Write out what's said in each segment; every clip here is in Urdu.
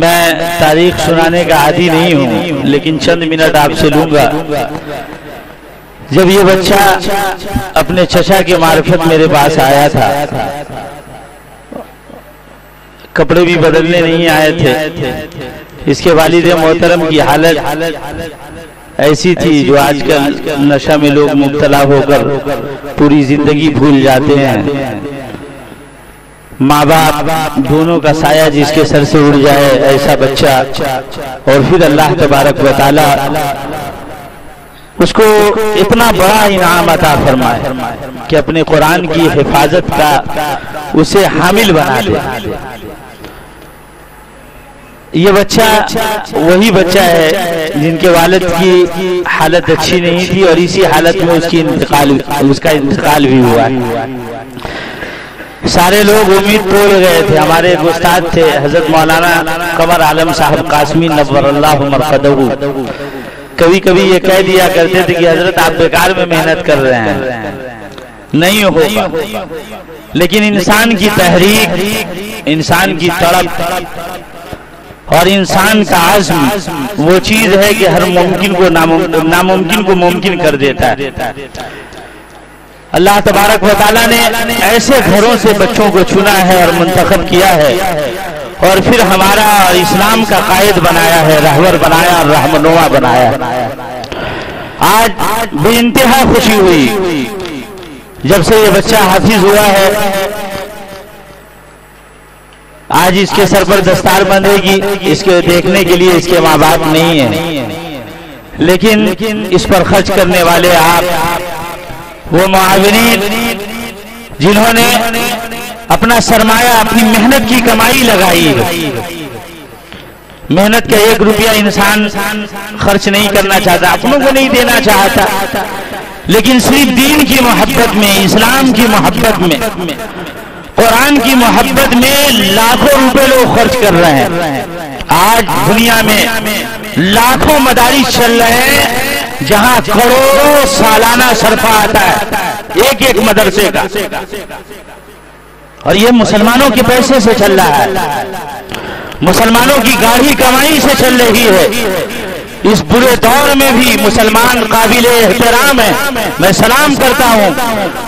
میں تاریخ سنانے کا عادی نہیں ہوں، لیکن چند منٹ آپ سے لوں گا۔ جب یہ بچہ اپنے چچا کے معرفت میرے پاس آیا تھا، کپڑے بھی بدلنے نہیں آئے تھے، اس کے والد محترم کی حالت ایسی تھی جو آج کل نشہ میں لوگ مبتلا ہو کر پوری زندگی بھول جاتے ہیں۔ ماں باپ دونوں کا سایہ جس کے سر سے اڑ جائے ایسا بچہ، اور پھر اللہ تبارک و تعالی اس کو اتنا بڑا انعام عطا فرمائے کہ اپنے قرآن کی حفاظت کا اسے حامل بنا دے۔ یہ بچہ وہی بچہ ہے جن کے والد کی حالت اچھی نہیں تھی، اور اسی حالت میں اس کا انتقال بھی ہوا ہے۔ سارے لوگ امید توڑ گئے تھے۔ ہمارے ایک استاد تھے حضرت مولانا قمر عالم صاحب قاسمی نور اللہ مرقدہ، کبھی کبھی یہ کہہ دیا کرتے تھے کہ حضرت آپ بیکار میں محنت کر رہے ہیں، نہیں ہوگا۔ لیکن انسان کی تحریک، انسان کی تڑپ اور انسان کا عزم وہ چیز ہے کہ ہر ممکن کو ناممکن کو ممکن کر دیتا ہے۔ اللہ تبارک و تعالیٰ نے ایسے گھروں سے بچوں کو چنا ہے اور منتخب کیا ہے، اور پھر ہمارا اور اسلام کا قائد بنایا ہے، رہبر بنایا اور رہنما بنایا ہے۔ آج بے انتہا خوشی ہوئی جب سے یہ بچہ حافظ ہوا ہے۔ آج اس کے سر پر دستار بندھے گی، اس کے دیکھنے کے لیے اس کے ماں باپ نہیں ہیں، لیکن اس پر خرچ کرنے والے آپ، وہ معاونین جنہوں نے اپنا سرمایہ، اپنی محنت کی کمائی لگائی ہے۔ محنت کا ایک روپیہ انسان خرچ نہیں کرنا چاہتا، اپنوں کو نہیں دینا چاہتا، لیکن صرف دین کی محبت میں، اسلام کی محبت میں، قرآن کی محبت میں لاکھوں روپے لوگ خرچ کر رہے ہیں۔ آج دنیا میں لاکھوں مدارس چل رہے ہیں جہاں کروڑوں سالانہ صرفہ آتا ہے ایک ایک مدرسے کا، اور یہ مسلمانوں کے پیسے سے چل رہا ہے، مسلمانوں کی گاڑی کمائی سے چل رہی ہے۔ اس برے دور میں بھی مسلمان قابل احترام ہے۔ میں سلام کرتا ہوں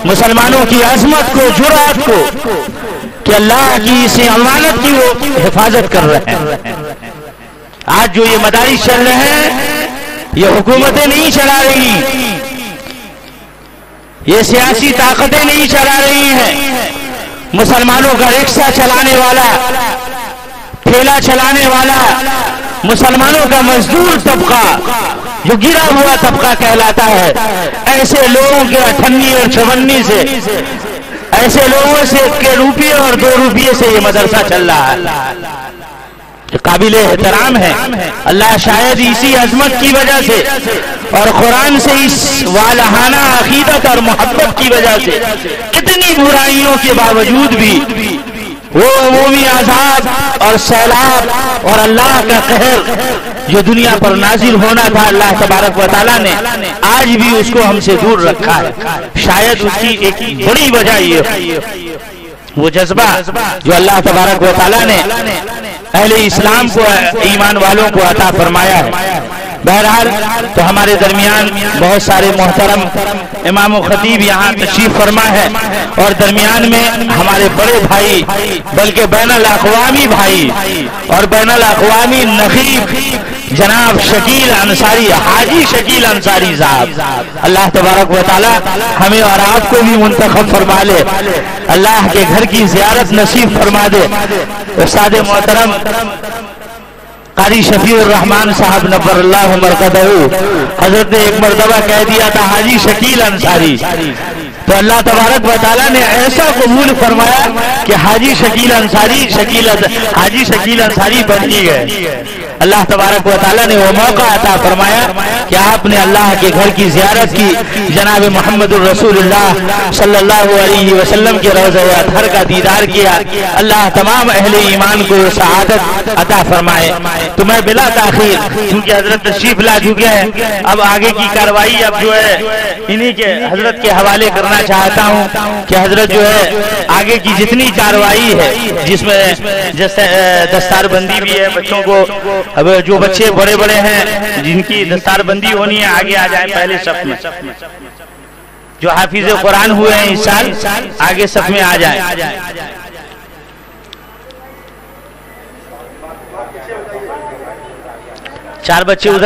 مسلمانوں کی عظمت کو، جرأت کو، کہ اللہ کی اس امانت کی وہ حفاظت کر رہے ہیں۔ آج جو یہ مدارس چل رہے ہیں، یہ حکومتیں نہیں چلا رہی، یہ سیاسی طاقتیں نہیں چلا رہی ہیں۔ مسلمانوں کا رکشہ چلانے والا، ٹھیلا چلانے والا، مسلمانوں کا مزدور طبقہ جو گرا ہوا طبقہ کہلاتا ہے، ایسے لوگوں کے 58 اور 56 سے، ایسے لوگوں سے کے روپیے اور 2 روپیے سے یہ مدرسہ چل رہا ہے۔ قابل احترام ہے۔ اللہ شاید اسی عظمت کی وجہ سے اور قرآن سے اس والہانہ عقیدت اور محبت کی وجہ سے اتنی برائیوں کے باوجود بھی وہ عمومی عذاب اور سیلاب اور اللہ کا قہر جو دنیا پر نازل ہونا تھا، اللہ تبارک و تعالیٰ نے آج بھی اس کو ہم سے دور رکھا ہے۔ شاید اس کی ایک بڑی وجہ یہ وہ جذبہ جو اللہ تبارک و تعالیٰ نے اہل اسلام کو، ایمان والوں کو عطا فرمایا ہے۔ بہرحال تو ہمارے درمیان بہت سارے محترم امام و خطیب یہاں تشریف فرما ہے، اور درمیان میں ہمارے بڑے بھائی، بلکہ بین الاقوامی بھائی اور بین الاقوامی نقیب جناب شکیل انصاری، حاجی شکیل انصاری صاحب، اللہ تبارک و تعالی ہمیں اور آپ کو بھی منتخب فرما لے، اللہ کے گھر کی زیارت نصیب فرما دے۔ استاد محترم قاری شفیع الرحمان صاحب نور اللہ مرقدہ، حضرت نے ایک مرتبہ کہہ دیا تھا حاجی شکیل انصاری، تو اللہ تبارک و تعالیٰ نے ایسا قبول فرمایا کہ حاجی شکیل انصاری بن ہی گئے۔ اللہ تبارک و تعالیٰ نے وہ موقع عطا فرمایا کہ آپ نے اللہ کے گھر کی زیارت کی، جناب محمد الرسول اللہ صلی اللہ علیہ وسلم کے روضہ اطہر کا دیدار کیا۔ اللہ تمام اہل ایمان کو سعادت عطا فرمائے۔ تو میں بلا تاخیر، کیونکہ حضرت تشریف لا چکے ہیں، اب آگے کی کاروائی اب جو ہے انہی کے حضرت کے حوالے کرنا کرنا چاہتا ہوں کہ حضرت جو ہے آگے کی جتنی کارروائی ہے جس میں دستار بندی بھی ہے بچوں کو، اب جو بچے بڑے بڑے ہیں جن کی دستار بندی ہونی ہے آگے آ جائیں پہلے صف میں، جو حافظ قرآن ہوئے ہیں اس سال آگے صف میں آ جائیں۔ 4 بچے ادھر